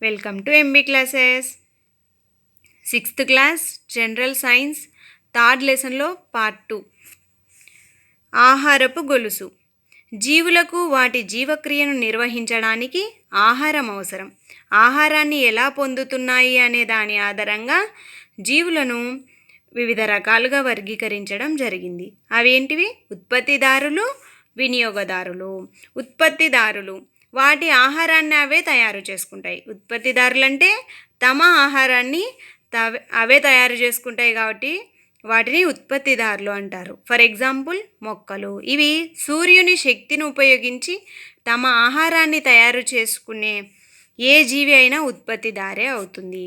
Welcome to MB classes. 6th class general science third లెసన్లో part 2 ఆహారపు గొలుసు. జీవులకు వాటి జీవక్రియను నిర్వహించడానికి ఆహారం అవసరం. ఆహారాన్ని ఎలా పొందుతున్నాయి అనే దాని ఆధారంగా జీవులను వివిధ రకాలుగా వర్గీకరించడం జరిగింది. అవేంటివి? ఉత్పత్తిదారులు, వినియోగదారులు. ఉత్పత్తిదారులు వాటి ఆహారాన్ని అవే తయారు చేసుకుంటాయి. ఉత్పత్తిదారులు అంటే తమ ఆహారాన్ని అవే తయారు చేసుకుంటాయి కాబట్టి వాటిని ఉత్పత్తిదారులు అంటారు. ఫర్ ఎగ్జాంపుల్ మొక్కలు. ఇవి సూర్యుని శక్తిని ఉపయోగించి తమ ఆహారాన్ని తయారు చేసుకునే ఏ జీవి అయినా ఉత్పత్తిదారే అవుతుంది.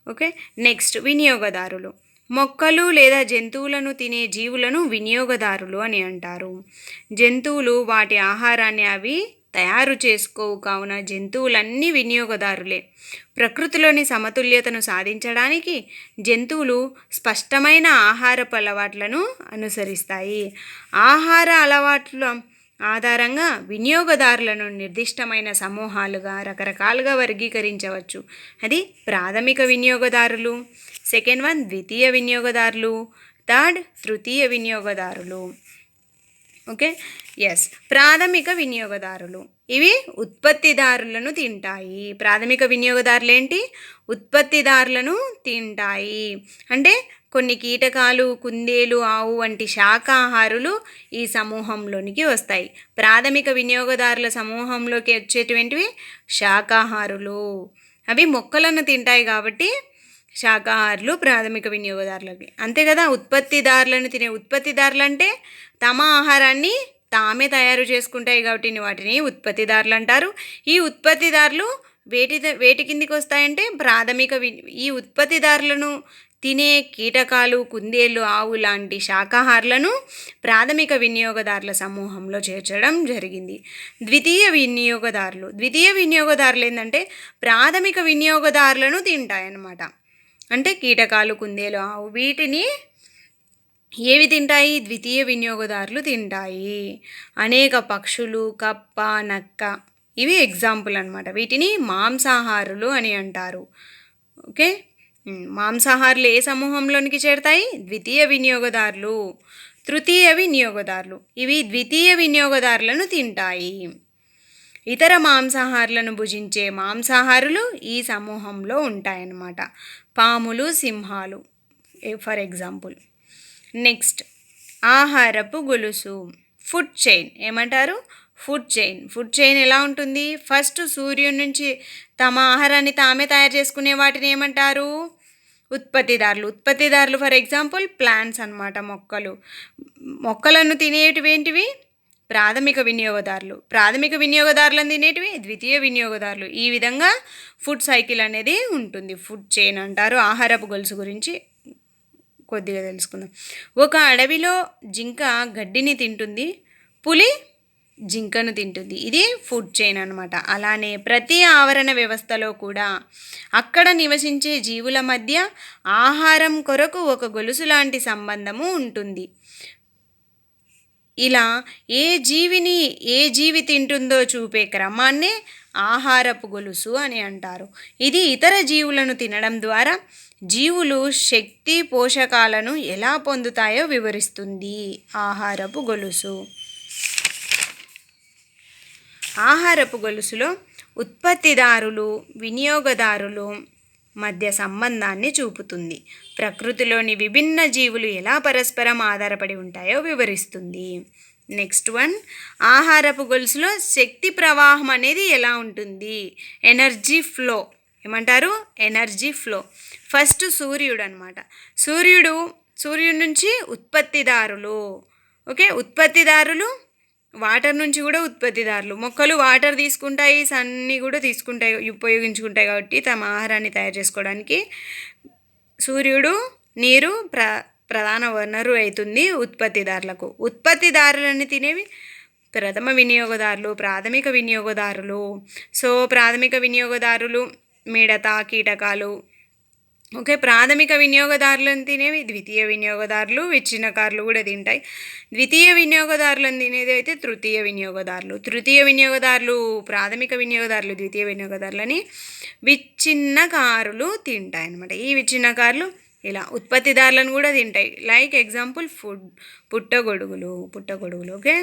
ఓకే, నెక్స్ట్ వినియోగదారులు. మొక్కలు లేదా జంతువులను తినే జీవులను వినియోగదారులు అని అంటారు. జంతువులు వాటి ఆహారాన్ని అవి తయారు చేసుకోవు కావున జంతువులన్నీ వినియోగదారులే. ప్రకృతిలోని సమతుల్యతను సాధించడానికి జంతువులు స్పష్టమైన ఆహారపు అలవాట్లను అనుసరిస్తాయి. ఆహార అలవాట్ల ఆధారంగా వినియోగదారులను నిర్దిష్టమైన సమూహాలుగా రకరకాలుగా వర్గీకరించవచ్చు. అది ప్రాథమిక వినియోగదారులు, సెకండ్ వన్ ద్వితీయ వినియోగదారులు, థర్డ్ తృతీయ వినియోగదారులు. Okay, yes. ప్రాథమిక వినియోగదారులు ఇవి ఉత్పత్తిదారులను తింటాయి. ప్రాథమిక వినియోగదారులు ఏంటి? ఉత్పత్తిదారులను తింటాయి. అంటే కొన్ని కీటకాలు, కుందేలు, ఆవు వంటి శాకాహారులు ఈ సమూహంలోనికి వస్తాయి. ప్రాథమిక వినియోగదారుల సమూహంలోకి వచ్చేటువంటివి శాకాహారులు. అవి మొక్కలను తింటాయి కాబట్టి శాకాహారులు ప్రాథమిక వినియోగదారులకి. అంతే కదా. ఉత్పత్తిదారులను తినే ఉత్పత్తిదారులు అంటే తమ ఆహారాన్ని తామే తయారు చేసుకుంటాయి కాబట్టి వాటిని ఉత్పత్తిదారులు అంటారు. ఈ ఉత్పత్తిదారులు వేటి కిందికి వస్తాయంటే ఈ ఉత్పత్తిదారులను తినే కీటకాలు, కుందేళ్ళు, ఆవు లాంటి శాకాహారులను ప్రాథమిక వినియోగదారుల సమూహంలో చేర్చడం జరిగింది. ద్వితీయ వినియోగదారులు ఏంటంటే ప్రాథమిక వినియోగదారులను తింటాయన్నమాట. అంటే కీటకాలు, కుందేలు, ఆవు వీటిని ఏవి తింటాయి? ద్వితీయ వినియోగదారులు తింటాయి. అనేక పక్షులు, కప్ప, నక్క ఇవి ఎగ్జాంపుల్ అన్నమాట. వీటిని మాంసాహారులు అని అంటారు. ఓకే, మాంసాహారులు ఏ సమూహంలోనికి చేరుతాయి? ద్వితీయ వినియోగదారులు. తృతీయ వినియోగదారులు ఇవి ద్వితీయ వినియోగదారులను తింటాయి. ఇతర మాంసాహారులను భుజించే మాంసాహారులు ఈ సమూహంలో ఉంటాయన్నమాట. పాములు, సింహాలు ఫర్ ఎగ్జాంపుల్. నెక్స్ట్ ఆహారపు గొలుసు, ఫుడ్ చైన్. ఏమంటారు? ఫుడ్ చైన్ ఎలా ఉంటుంది? ఫస్ట్ సూర్యుని నుంచి తమ ఆహారాన్ని తామే తయారు చేసుకునే వాటిని ఏమంటారు? ఉత్పత్తిదారులు ఫర్ ఎగ్జాంపుల్ ప్లాంట్స్ అన్నమాట. మొక్కలను తినేటివేంటివి? ప్రాథమిక వినియోగదారులను తినేటివి ద్వితీయ వినియోగదారులు. ఈ విధంగా ఫుడ్ సైకిల్ అనేది ఉంటుంది. ఫుడ్ చైన్ అంటారు. ఆహారపు గొలుసు గురించి కొద్దిగా తెలుసుకుందాం. ఒక అడవిలో జింక గడ్డిని తింటుంది, పులి జింకను తింటుంది. ఇది ఫుడ్ చైన్ అన్నమాట. అలానే ప్రతి ఆవరణ వ్యవస్థలో కూడా అక్కడ నివసించే జీవుల మధ్య ఆహారం కొరకు ఒక గొలుసు లాంటి సంబంధము ఉంటుంది. ఇలా ఏ జీవి తింటుందో చూపే క్రమాన్నే ఆహారపు గొలుసు అని అంటారు. ఇది ఇతర జీవులను తినడం ద్వారా జీవులు శక్తి, పోషకాలను ఎలా పొందుతాయో వివరిస్తుంది ఆహారపు గొలుసు. ఆహారపు గొలుసులో ఉత్పత్తిదారులు, వినియోగదారులు మధ్య సంబంధాన్ని చూపుతుంది. ప్రకృతిలోని విభిన్న జీవులు ఎలా పరస్పరం ఆధారపడి ఉంటాయో వివరిస్తుంది. నెక్స్ట్ వన్, ఆహారపు గొలుసులో శక్తి ప్రవాహం అనేది ఎలా ఉంటుంది? Energy flow. ఏమంటారు? Energy flow. ఫస్ట్ సూర్యుడు అన్నమాట. సూర్యుడి నుంచి ఉత్పత్తిదారులు. ఓకే, ఉత్పత్తిదారులు వాటర్ నుంచి కూడా ఉత్పత్తిదారులు. మొక్కలు వాటర్ తీసుకుంటాయి, సన్ని కూడా ఉపయోగించుకుంటాయి కాబట్టి తమ ఆహారాన్ని తయారు చేసుకోవడానికి సూర్యుడు, నీరు ప్రధాన వనరు అవుతుంది ఉత్పత్తిదారులకు. ఉత్పత్తిదారులని తినేవి ప్రథమ వినియోగదారులు, ప్రాథమిక వినియోగదారులు. సో ప్రాథమిక వినియోగదారులు మిడత, కీటకాలు, ఓకే. ప్రాథమిక వినియోగదారులను తినేవి ద్వితీయ వినియోగదారులు, విచ్ఛిన్నకారులు కూడా తింటాయి. ద్వితీయ వినియోగదారులను తినేది అయితే తృతీయ వినియోగదారులు. తృతీయ వినియోగదారులు ప్రాథమిక వినియోగదారులు ద్వితీయ వినియోగదారులని విచ్ఛిన్నకారులు తింటాయి అన్నమాట. ఈ విచ్ఛిన్నకారులు ఇలా ఉత్పత్తిదారులను కూడా తింటాయి. లైక్ ఎగ్జాంపుల్ పుట్టగొడుగులు. ఓకే.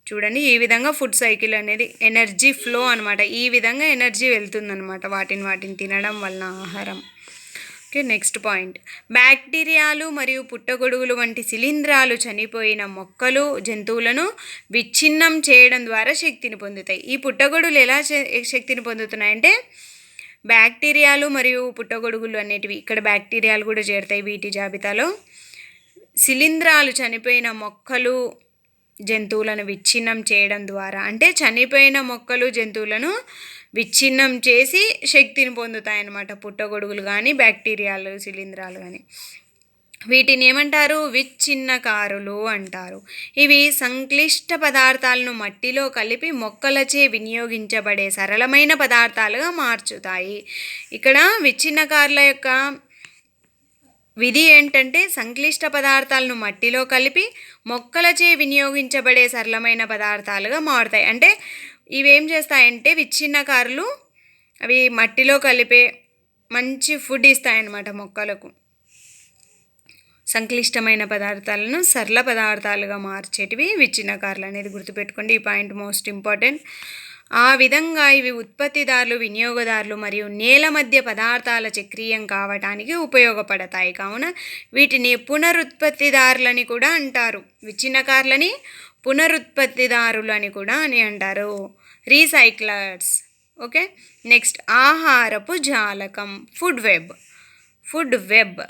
చూడండి, ఈ విధంగా ఫుడ్ సైకిల్ అనేది ఎనర్జీ ఫ్లో అనమాట. ఈ విధంగా ఎనర్జీ వెళ్తుందనమాట వాటిని తినడం వలన ఆహారం. ఓకే. నెక్స్ట్ పాయింట్, బ్యాక్టీరియాలు మరియు పుట్టగొడుగులు వంటి శిలీంధ్రాలు చనిపోయిన మొక్కలు జంతువులను విచ్ఛిన్నం చేయడం ద్వారా శక్తిని పొందుతాయి. ఈ పుట్టగొడుగులు ఎలా శక్తిని పొందుతున్నాయంటే బ్యాక్టీరియాలు మరియు పుట్టగొడుగులు అనేటివి, ఇక్కడ బ్యాక్టీరియాలు కూడా చేరుతాయి వీటి జాబితాలో. శిలీంధ్రాలు చనిపోయిన మొక్కలు జంతువులను విచ్ఛిన్నం చేయడం ద్వారా, అంటే చనిపోయిన మొక్కలు జంతువులను విచ్ఛిన్నం చేసి శక్తిని పొందుతాయన్నమాట పుట్టగొడుగులు కానీ బ్యాక్టీరియాలు శిలీంధ్రాలు కానీ. వీటిని ఏమంటారు? విచ్ఛిన్నకారులు అంటారు. ఇవి సంక్లిష్ట పదార్థాలను మట్టిలో కలిపి మొక్కలచే వినియోగించబడే సరళమైన పదార్థాలుగా మార్చుతాయి. ఇక్కడ విచ్ఛిన్నకారుల యొక్క విధి ఏంటంటే సంక్లిష్ట పదార్థాలను మట్టిలో కలిపి మొక్కలచే వినియోగించబడే సరళమైన పదార్థాలుగా మారుతాయి. అంటే ఇవేం చేస్తాయంటే విచ్ఛిన్నకారులు అవి మట్టిలో కలిపే మంచి ఫుడ్ ఇస్తాయన్నమాట మొక్కలకు. సంక్లిష్టమైన పదార్థాలను సరళ పదార్థాలుగా మార్చేటివి విచ్ఛిన్నకారులు అనేది గుర్తుపెట్టుకోండి. ఈ పాయింట్ మోస్ట్ ఇంపార్టెంట్. ఆ విధంగా ఇవి ఉత్పత్తిదారులు, వినియోగదారులు మరియు నేల మధ్య పదార్థాల చక్రీయం కావటానికి ఉపయోగపడతాయి. కావున వీటిని పునరుత్పత్తిదారులని కూడా అంటారు. విచ్ఛిన్నకారులని పునరుత్పత్తిదారులు అని కూడా అంటారు, రీసైక్లర్స్. ఓకే. నెక్స్ట్, ఆహారపు జాలకం, ఫుడ్ వెబ్.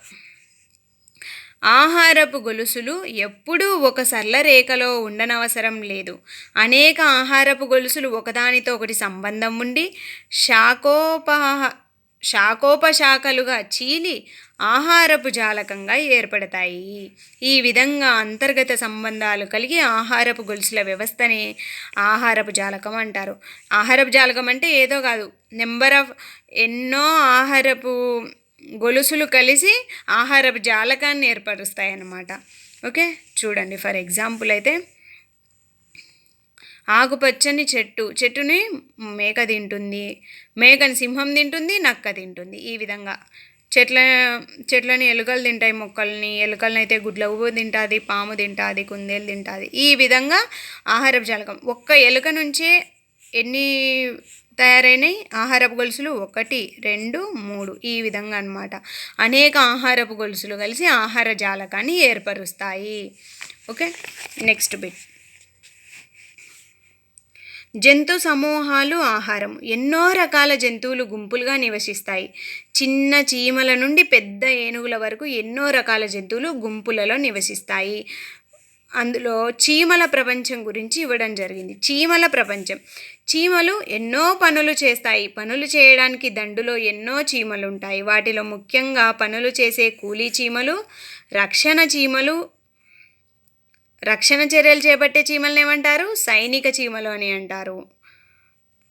ఆహారపు గొలుసులు ఎప్పుడూ ఒక సరళ రేఖలో ఉండనవసరం లేదు. అనేక ఆహారపు గొలుసులు ఒకదానితో ఒకటి సంబంధం ఉండి శాఖోపశాఖలుగా చీలి ఆహారపు జాలకంగా ఏర్పడతాయి. ఈ విధంగా అంతర్గత సంబంధాలు కలిగి ఆహారపు గొలుసుల వ్యవస్థని ఆహారపు జాలకం అంటారు. ఆహారపు జాలకం అంటే ఏదో కాదు, ఎన్నో ఆహారపు గొలుసులు కలిసి ఆహారపు జాలకాన్ని ఏర్పరుస్తాయి అన్నమాట. ఓకే. చూడండి, ఫర్ ఎగ్జాంపుల్ అయితే ఆకుపచ్చని చెట్టుని మేక తింటుంది, మేకని సింహం తింటుంది, నక్క తింటుంది. ఈ విధంగా చెట్లని ఎలుకలు తింటాయి, మొక్కల్ని ఎలుకలని అయితే గుడ్లగూబ తింటుంది, పాము తింటుంది, కుందేలు తింటుంది. ఈ విధంగా ఆహారపు జాలకం. ఒక్క ఎలుక నుంచే ఎన్ని తయారైనాయి ఆహారపు గొలుసులు? 1, 2, 3. ఈ విధంగా అన్నమాట అనేక ఆహారపు గొలుసులు కలిసి ఆహార జాలకాన్ని ఏర్పరుస్తాయి. ఓకే. నెక్స్ట్ బిట్, జంతు సమూహాలు ఆహారం. ఎన్నో రకాల జంతువులు గుంపులుగా నివసిస్తాయి. చిన్న చీమల నుండి పెద్ద ఏనుగుల వరకు ఎన్నో రకాల జంతువులు గుంపులలో నివసిస్తాయి. అందులో చీమల ప్రపంచం గురించి ఇవ్వడం జరిగింది. చీమల ప్రపంచం. చీమలు ఎన్నో పనులు చేస్తాయి. పనులు చేయడానికి దండులో ఎన్నో చీమలు ఉంటాయి. వాటిలో ముఖ్యంగా పనులు చేసే కూలీ చీమలు, రక్షణ చర్యలు చేపట్టే చీమలను ఏమంటారు? సైనిక చీమలు అని అంటారు.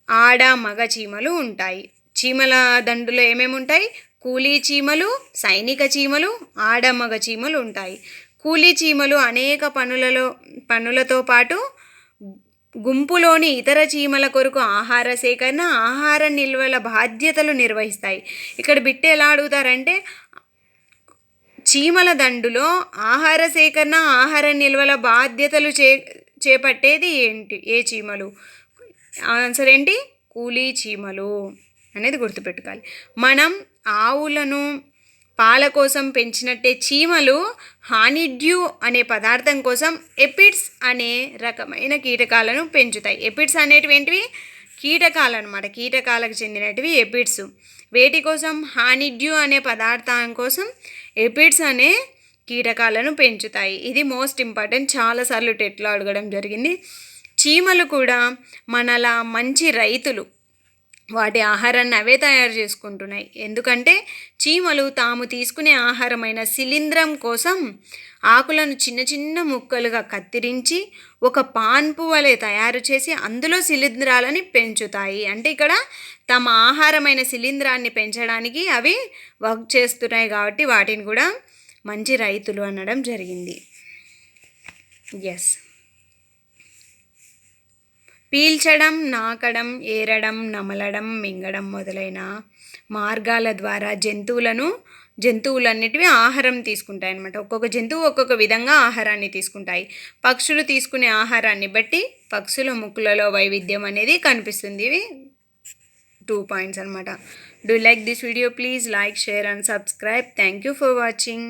ఆడ మగ చీమలు ఉంటాయి. చీమల దండులో ఏమేమి ఉంటాయి? కూలీ చీమలు, సైనిక చీమలు, ఆడ మగ చీమలు ఉంటాయి. కూలీ చీమలు అనేక పనులతో పాటు గుంపులోని ఇతర చీమల కొరకు ఆహార సేకరణ, ఆహార నిల్వల బాధ్యతలు నిర్వహిస్తాయి. ఇక్కడ బిట్టు ఎలా అడుగుతారంటే చీమల దండులో ఆహార సేకరణ, ఆహార నిల్వల బాధ్యతలు చేపట్టేది ఏంటి? ఏ చీమలు? ఆన్సర్ ఏంటి? కూలీ చీమలు అనేది గుర్తుపెట్టుకోవాలి. మనం ఆవులను పాల కోసం పెంచినట్టే చీమలు హానిడ్యూ అనే పదార్థం కోసం ఎపిడ్స్ అనే రకమైన కీటకాలను పెంచుతాయి. ఎపిడ్స్ అనేటివి ఏంటివి? కీటకాలు అనమాట. కీటకాలకు చెందినటివి ఎపిడ్స్. వేటి కోసం? హానిడ్యూ అనే పదార్థం కోసం ఎపిడ్స్ అనే కీటకాలను పెంచుతాయి. ఇది మోస్ట్ ఇంపార్టెంట్, చాలాసార్లు టెట్లో అడగడం జరిగింది. చీమలు కూడా మనలా మంచి రైతులు. వాటి ఆహారాన్ని అవే తయారు చేసుకుంటున్నాయి. ఎందుకంటే చీమలు తాము తీసుకునే ఆహారమైన శిలీంధ్రం కోసం ఆకులను చిన్న చిన్న ముక్కలుగా కత్తిరించి ఒక పాన్పు వలె తయారు చేసి అందులో శిలీంధ్రాలని పెంచుతాయి. అంటే ఇక్కడ తమ ఆహారమైన శిలీంధ్రాన్ని పెంచడానికి అవి వర్క్ చేస్తున్నాయి కాబట్టి వాటిని కూడా మంచి రైతులు అనడం జరిగింది. ఎస్. పీల్చడం, నాకడం, ఏరడం, నమలడం, మింగడం మొదలైన మార్గాల ద్వారా జంతువులన్నిటివి ఆహారం తీసుకుంటాయి అన్నమాట. ఒక్కొక్క జంతువు ఒక్కొక్క విధంగా ఆహారాన్ని తీసుకుంటాయి. పక్షులు తీసుకునే ఆహారాన్ని బట్టి పక్షుల ముక్కులలో వైవిధ్యం అనేది కనిపిస్తుంది. ఇవి 2 పాయింట్స్ అనమాట. Do like this video? Please like, share and subscribe. Thank you for watching.